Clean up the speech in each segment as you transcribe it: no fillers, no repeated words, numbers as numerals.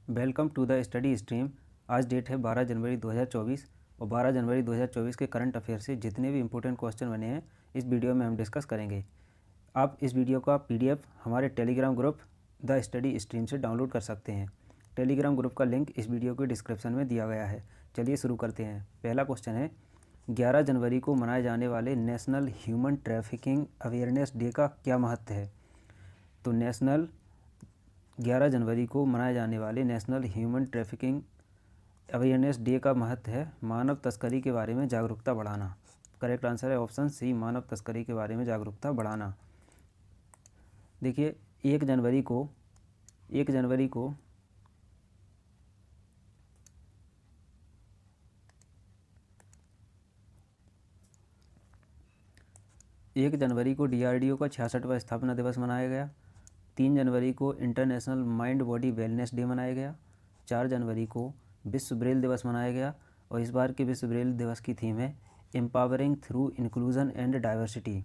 Welcome to the study stream. आज date है 12 जनवरी 2024 और 12 जनवरी 2024 के करंट अफेयर से जितने भी इंपॉर्टेंट क्वेश्चन बने हैं इस वीडियो में हम डिस्कस करेंगे। आप इस वीडियो का पीडीएफ हमारे Telegram group the study stream से डाउनलोड कर सकते हैं। टेलीग्राम ग्रुप का लिंक इस वीडियो के डिस्क्रिप्शन में दिया गया है। चलिए शुरू करते हैं। पहला क्वेश्चन है, 11 जनवरी को मनाए जाने वाले national human trafficking awareness day का क्या महत्व है? तो 11 जनवरी को मनाए जाने वाले national human trafficking awareness day का महत्व है मानव तस्करी के बारे में जागरूकता बढ़ाना। करेक्ट आंसर है ऑप्शन सी, मानव तस्करी के बारे में जागरूकता बढ़ाना। देखिए 1 जनवरी को 1 जनवरी को डीआरडीओ का 66वां स्थापना दिवस मनाया गया। 3 जनवरी को international mind body wellness day मनाया गया। 4 जनवरी को विश्व ब्रेल दिवस मनाया गया और इस बार के विश्व ब्रेल दिवस की थीम है empowering through inclusion and diversity.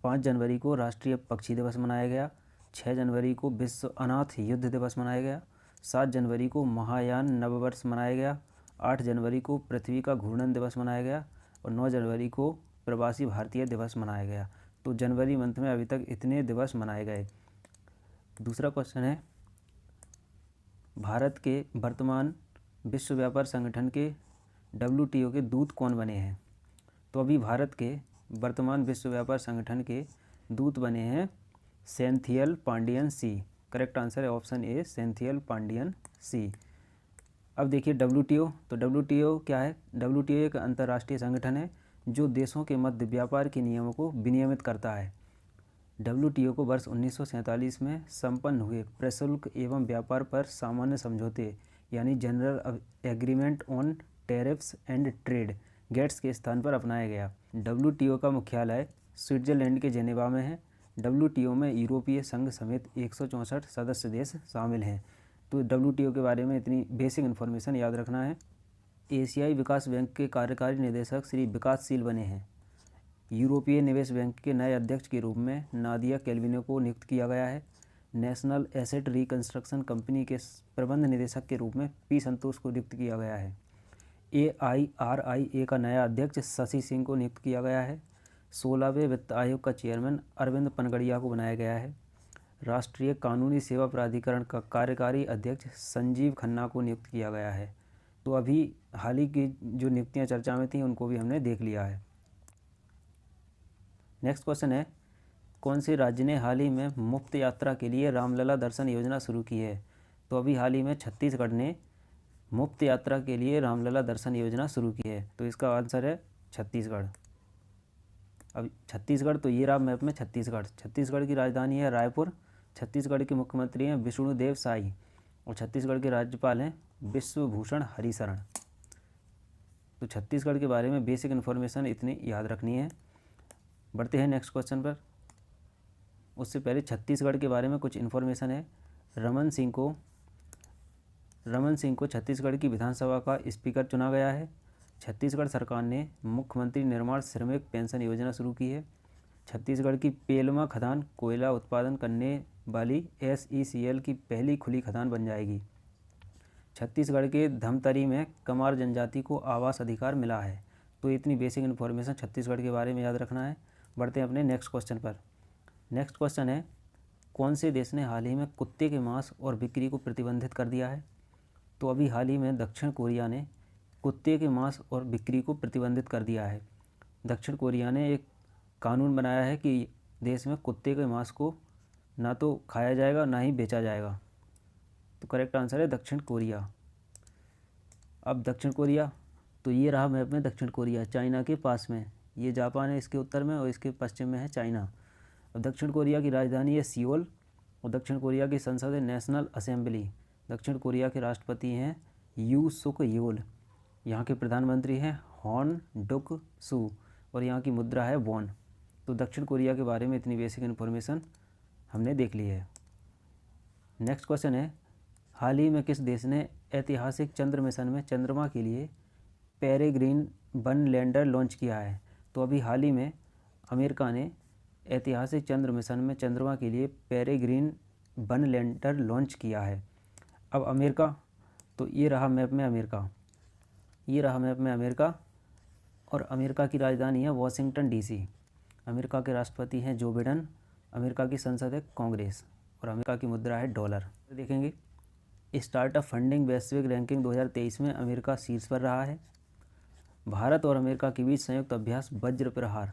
5 जनवरी को राष्ट्रीय पक्षी दिवस मनाया गया। 6 जनवरी को विश्व अनाथ युद्ध दिवस मनाया गया। 7 जनवरी को महायान नववर्ष मनाया गया। 8 जनवरी को पृथ्वी का घूर्णन दिवस मनाया गया और 9 जनवरी को प्रवासी भारतीय दिवस मनाया गया। तो जनवरी मंथ में अभी तक इतने दिवस मनाए गए। दूसरा क्वेश्चन है, भारत के वर्तमान विश्व व्यापार संगठन के WTO के दूत कौन बने हैं? तो अभी भारत के वर्तमान विश्व व्यापार संगठन के दूत बने हैं सेंथियल पांडियन सी। करेक्ट आंसर है ऑप्शन ए, सेंथियल पांडियन सी। अब देखिए WTO, तो WTO क्या है? WTO एक अंतर्राष्ट्रीय संगठन है जो देशों के मध्य व्यापार के नियमों को विनियमित करता है। WTO को वर्ष 1947 में संपन्न हुए प्रशुल्क एवं व्यापार पर सामान्य समझौते यानी general agreement on tariffs and trade गेट्स के स्थान पर अपनाया गया। WTO का मुख्यालय स्विट्जरलैंड के जेनेवा में है। WTO में यूरोपीय संघ समेत 164 सदस्य देश शामिल हैं। तो WTO के बारे में इतनी बेसिक इन्फॉर्मेशन याद रखना है। एशियाई विकास बैंक के कार्यकारी निदेशक श्री विकासशील बने हैं। यूरोपीय निवेश बैंक के नए अध्यक्ष के रूप में नादिया कैल्विनो को नियुक्त किया गया है। नेशनल एसेट रिकंस्ट्रक्शन कंपनी के प्रबंध निदेशक के रूप में पी संतोष को नियुक्त किया गया है। AIRIA का नया अध्यक्ष शशि सिंह को नियुक्त किया गया है। 16वें वित्त आयोग का चेयरमैन अरविंद पनगड़िया को बनाया गया है। राष्ट्रीय कानूनी सेवा प्राधिकरण का कार्यकारी अध्यक्ष संजीव खन्ना को नियुक्त किया गया है। तो अभी हाल ही की जो नियुक्तियां चर्चा में थी उनको भी हमने देख लिया है। नेक्स्ट क्वेश्चन है, कौन से राज्य ने हाल ही में मुफ्त यात्रा के लिए रामलला दर्शन योजना शुरू की है? तो अभी हाल ही में छत्तीसगढ़ ने मुफ्त यात्रा के लिए रामलला दर्शन योजना शुरू की है। तो इसका आंसर है छत्तीसगढ़। अब छत्तीसगढ़, तो ये रहा मैप में छत्तीसगढ़ की राजधानी है रायपुर। छत्तीसगढ़ के मुख्यमंत्री हैं विष्णुदेव साई और छत्तीसगढ़ के राज्यपाल हैं विश्वभूषण हरिशरण। तो छत्तीसगढ़ के बारे में बेसिक इन्फॉर्मेशन इतनी याद रखनी है। बढ़ते हैं नेक्स्ट क्वेश्चन पर। उससे पहले छत्तीसगढ़ के बारे में कुछ इन्फॉर्मेशन है। रमन सिंह को छत्तीसगढ़ की विधानसभा का स्पीकर चुना गया है। छत्तीसगढ़ सरकार ने मुख्यमंत्री निर्माण श्रमिक पेंशन योजना शुरू की है। छत्तीसगढ़ की पेलमा खदान कोयला उत्पादन करने वाली SECL की पहली खुली खदान बन जाएगी। छत्तीसगढ़ के धमतरी में कमार जनजाति को आवास अधिकार मिला है। तो इतनी बेसिक इन्फॉर्मेशन छत्तीसगढ़ के बारे में याद रखना है। बढ़ते हैं अपने नेक्स्ट क्वेश्चन पर। नेक्स्ट क्वेश्चन है, कौन से देश ने हाल ही में कुत्ते के मांस और बिक्री को प्रतिबंधित कर दिया है? तो अभी हाल ही में दक्षिण कोरिया ने कुत्ते के मांस और बिक्री को प्रतिबंधित कर दिया है। दक्षिण कोरिया ने एक कानून बनाया है कि देश में कुत्ते के मांस को ना तो खाया जाएगा ना ही बेचा जाएगा। तो करेक्ट आंसर है दक्षिण कोरिया। अब दक्षिण कोरिया, तो ये रहा मैप में दक्षिण कोरिया, चाइना के पास में। ये जापान है इसके उत्तर में और इसके पश्चिम में है चाइना। अब दक्षिण कोरिया की राजधानी है सियोल और दक्षिण कोरिया की संसद है नेशनल असेंबली। दक्षिण कोरिया के राष्ट्रपति हैं यू सुक योल। यहाँ के प्रधानमंत्री हैं हॉन डुक सू और यहाँ की मुद्रा है वॉन। तो दक्षिण कोरिया के बारे में इतनी बेसिक इन्फॉर्मेशन हमने देख ली है। नेक्स्ट क्वेश्चन है, हाल ही में किस देश ने ऐतिहासिक चंद्र मिशन में चंद्रमा के लिए पेरेग्रीन वन लैंडर लॉन्च किया है? तो अभी हाल ही में अमेरिका ने ऐतिहासिक चंद्र मिशन में चंद्रमा के लिए पेरेग्रीन वन लैंडर लॉन्च किया है। अब अमेरिका तो ये रहा मैप में अमेरिका, ये रहा मैप में अमेरिका, और अमेरिका की राजधानी है वॉशिंगटन डीसी। अमेरिका के राष्ट्रपति हैं जो बिडेन, अमेरिका की संसद है कांग्रेस, और अमेरिका की मुद्रा है डॉलर। देखेंगे स्टार्टअप फंडिंग वैश्विक रैंकिंग 2023 में अमेरिका शीर्ष पर रहा है। भारत और अमेरिका के बीच संयुक्त अभ्यास वज्र प्रहार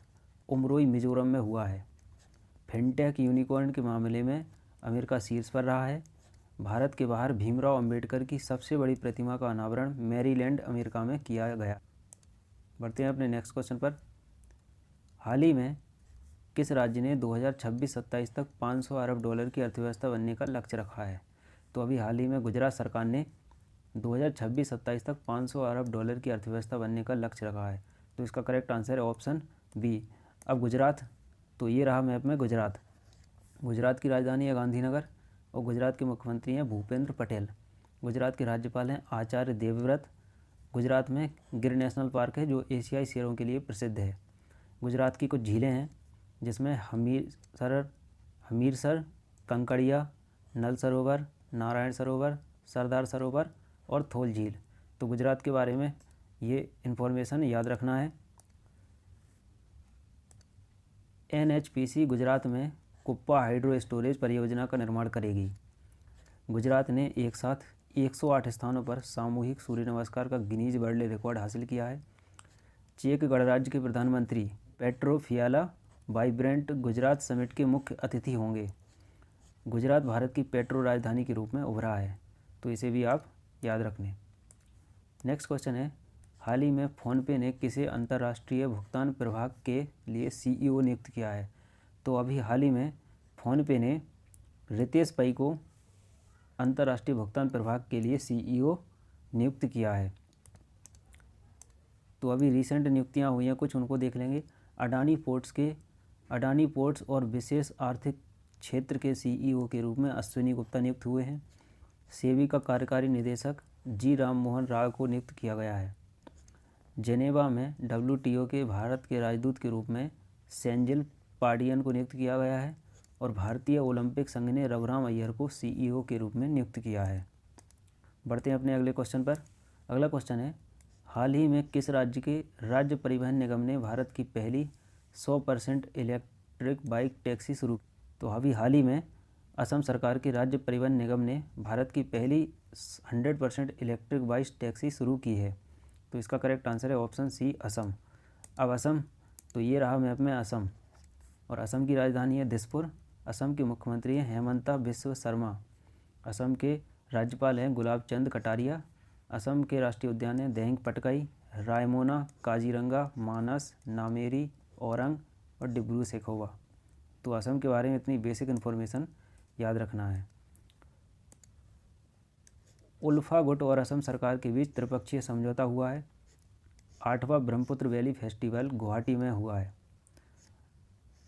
उमरोई मिजोरम में हुआ है। फिनटेक यूनिकॉर्न के मामले में अमेरिका शीर्ष पर रहा है। भारत के बाहर भीमराव अंबेडकर की सबसे बड़ी प्रतिमा का अनावरण मैरीलैंड अमेरिका में किया गया। बढ़ते हैं अपने नेक्स्ट क्वेश्चन पर। हाल ही में किस राज्य ने 2026-27 तक 500 अरब डॉलर की अर्थव्यवस्था बनने का लक्ष्य रखा है? तो अभी हाल ही में गुजरात सरकार ने 2026-27 तक 500 अरब डॉलर की अर्थव्यवस्था बनने का लक्ष्य रखा है। तो इसका करेक्ट आंसर है ऑप्शन बी। अब गुजरात, तो ये रहा मैप में गुजरात। गुजरात की राजधानी है गांधीनगर, और गुजरात के मुख्यमंत्री हैं भूपेंद्र पटेल। गुजरात के राज्यपाल हैं आचार्य देवव्रत। गुजरात में गिर नेशनल पार्क है जो एशियाई शेरों के लिए प्रसिद्ध है। गुजरात की कुछ झीलें हैं जिसमें हमीरसर, कंकड़िया, नल सरोवर, नारायण सरोवर, सरदार सरोवर और थोल झील। तो गुजरात के बारे में ये इन्फॉर्मेशन याद रखना है। NHPC गुजरात में कुप्पा हाइड्रो स्टोरेज परियोजना का निर्माण करेगी। गुजरात ने एक साथ 108 स्थानों पर सामूहिक सूर्य नमस्कार का गिनीज वर्ल्ड रिकॉर्ड हासिल किया है। चेक गणराज्य के प्रधानमंत्री पेट्रो फियाला वाइब्रेंट गुजरात समिट के मुख्य अतिथि होंगे। गुजरात भारत की पेट्रो राजधानी के रूप में उभरा है, तो इसे भी आप याद रख लें। नेक्स्ट क्वेश्चन है, हाल ही में फ़ोनपे ने किसे अंतर्राष्ट्रीय भुगतान प्रभाग के लिए CEO नियुक्त किया है? तो अभी हाल ही में फ़ोनपे ने रितेश पै को अंतर्राष्ट्रीय भुगतान प्रभाग के लिए CEO नियुक्त किया है। तो अभी रिसेंट नियुक्तियां हुई हैं कुछ, उनको देख लेंगे। अडानी पोर्ट्स और विशेष आर्थिक क्षेत्र के CEO के रूप में अश्विनी गुप्ता नियुक्त हुए हैं। सेबी का कार्यकारी निदेशक जी राम मोहन राव को नियुक्त किया गया है। जेनेवा में WTO के भारत के राजदूत के रूप में सेंजिल पाडियन को नियुक्त किया गया है, और भारतीय ओलंपिक संघ ने रघुराम अय्यर को CEO के रूप में नियुक्त किया है। बढ़ते हैं अपने अगले क्वेश्चन पर। अगला क्वेश्चन है, हाल ही में किस राज्य के राज्य परिवहन निगम ने भारत की पहली 100% इलेक्ट्रिक बाइक टैक्सी शुरू? तो अभी हाल ही में असम सरकार के राज्य परिवहन निगम ने भारत की पहली 100% इलेक्ट्रिक बाइक टैक्सी शुरू की है। तो इसका करेक्ट आंसर है ऑप्शन सी असम। अब असम, तो ये रहा मैप में असम, और असम की राजधानी है दिसपुर। असम के मुख्यमंत्री हैं हेमंता बिस्व शर्मा। असम के राज्यपाल हैं गुलाब चंद कटारिया। असम के राष्ट्रीय उद्यान हैं देहिंग पटकाई, रायमोना, काजीरंगा, मानस, नामेरी, औरंग और डिब्रू सैखोवा। तो असम के बारे में इतनी बेसिक इन्फॉर्मेशन याद रखना है। उल्फा गुट और असम सरकार के बीच त्रिपक्षीय समझौता हुआ है। 8वां ब्रह्मपुत्र वैली फेस्टिवल गुवाहाटी में हुआ है।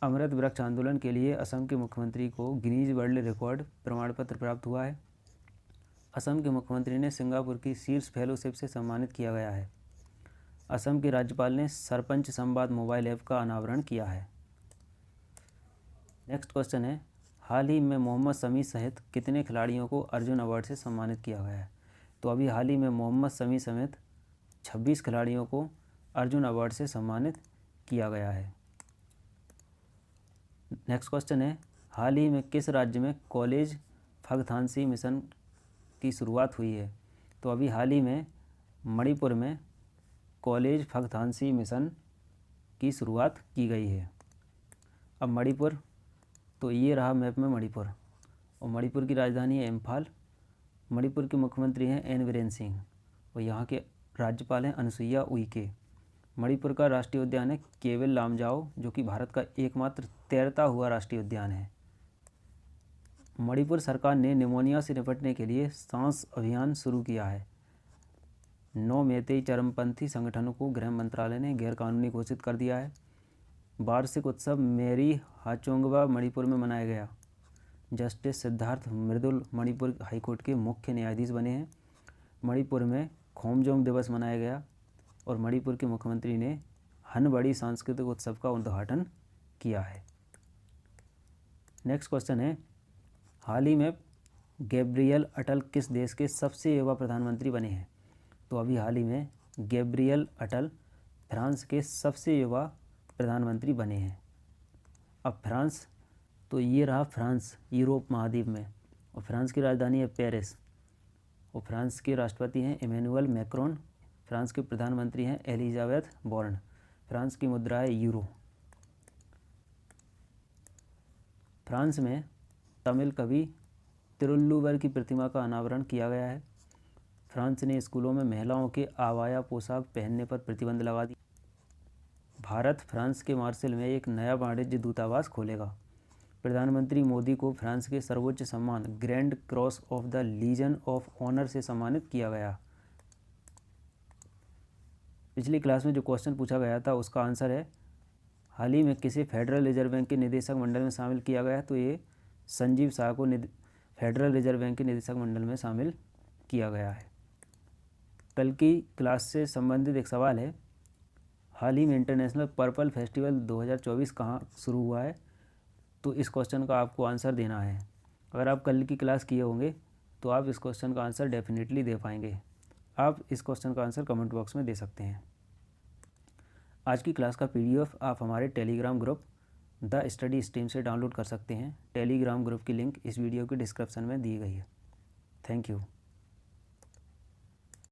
अमृत वृक्ष आंदोलन के लिए असम के मुख्यमंत्री को गिनीज वर्ल्ड रिकॉर्ड प्रमाण पत्र प्राप्त हुआ है। असम के मुख्यमंत्री ने सिंगापुर की शीर्ष फेलोशिप से सम्मानित किया गया है। असम के राज्यपाल ने सरपंच संवाद मोबाइल ऐप का अनावरण किया है। नेक्स्ट क्वेश्चन है, हाल ही में मोहम्मद शमी सहित कितने खिलाड़ियों को अर्जुन अवार्ड से सम्मानित किया गया है? तो अभी हाल ही में मोहम्मद शमी समेत 26 खिलाड़ियों को अर्जुन अवार्ड से सम्मानित किया गया है। नेक्स्ट क्वेश्चन है, हाल ही में किस राज्य में कॉलेज फगथानसी मिशन की शुरुआत हुई है? तो अभी हाल ही में मणिपुर में कॉलेज फगथानसी मिशन की शुरुआत की गई है। अब मणिपुर, तो ये रहा मैप में मणिपुर, और मणिपुर की राजधानी है इम्फाल। मणिपुर के मुख्यमंत्री हैं एन बीरेन सिंह, और यहाँ के राज्यपाल हैं अनुसुईया उइके। मणिपुर का राष्ट्रीय उद्यान है केवल लामजाओ, जो कि भारत का एकमात्र तैरता हुआ राष्ट्रीय उद्यान है। मणिपुर सरकार ने निमोनिया से निपटने के लिए सांस अभियान शुरू किया है। 9 मेतेई चरमपंथी संगठनों को गृह मंत्रालय ने गैरकानूनी घोषित कर दिया है। वार्षिक उत्सव मेरी हाचोंगबा मणिपुर में मनाया गया। जस्टिस सिद्धार्थ मृदुल मणिपुर हाईकोर्ट के मुख्य न्यायाधीश बने हैं। मणिपुर में खोमजोंग दिवस मनाया गया, और मणिपुर के मुख्यमंत्री ने हनबड़ी सांस्कृतिक उत्सव का उद्घाटन किया है। नेक्स्ट क्वेश्चन है, हाल ही में गैब्रियल अटल किस देश के सबसे युवा प्रधानमंत्री बने हैं? तो अभी हाल ही में गैब्रियल अटल फ्रांस के सबसे युवा प्रधानमंत्री बने हैं। अब फ्रांस, तो ये रहा फ्रांस यूरोप महाद्वीप में, और फ्रांस की राजधानी है पेरिस, और फ्रांस के राष्ट्रपति हैं इमैनुअल मैक्रोन, फ्रांस के प्रधानमंत्री हैं एलिजाबेथ बोर्न, फ्रांस की मुद्रा है यूरो। फ्रांस में तमिल कवि तिरुल्लुवर की प्रतिमा का अनावरण किया गया है। फ्रांस ने स्कूलों में महिलाओं के आवाया पोशाक पहनने पर प्रतिबंध लगा दिया। भारत फ्रांस के मार्सेल में एक नया वाणिज्य दूतावास खोलेगा। प्रधानमंत्री मोदी को फ्रांस के सर्वोच्च सम्मान grand cross of the legion of honour से सम्मानित किया गया। पिछली क्लास में जो क्वेश्चन पूछा गया था उसका आंसर है, हाल ही में किसे फेडरल रिजर्व बैंक के निदेशक मंडल में शामिल किया गया है? तो ये संजीव शाह को फेडरल रिजर्व बैंक के निदेशक मंडल में शामिल किया गया है। कल की क्लास से संबंधित एक सवाल है, हाल ही में इंटरनेशनल पर्पल फेस्टिवल 2024 कहाँ शुरू हुआ है? तो इस क्वेश्चन का आपको आंसर देना है। अगर आप कल की क्लास किए होंगे तो आप इस क्वेश्चन का आंसर डेफिनेटली दे पाएंगे। आप इस क्वेश्चन का आंसर कमेंट बॉक्स में दे सकते हैं। आज की क्लास का PDF आप हमारे Telegram group the study stream से डाउनलोड कर सकते हैं। टेलीग्राम ग्रुप की लिंक इस वीडियो के डिस्क्रिप्शन में दी गई है। Thank you.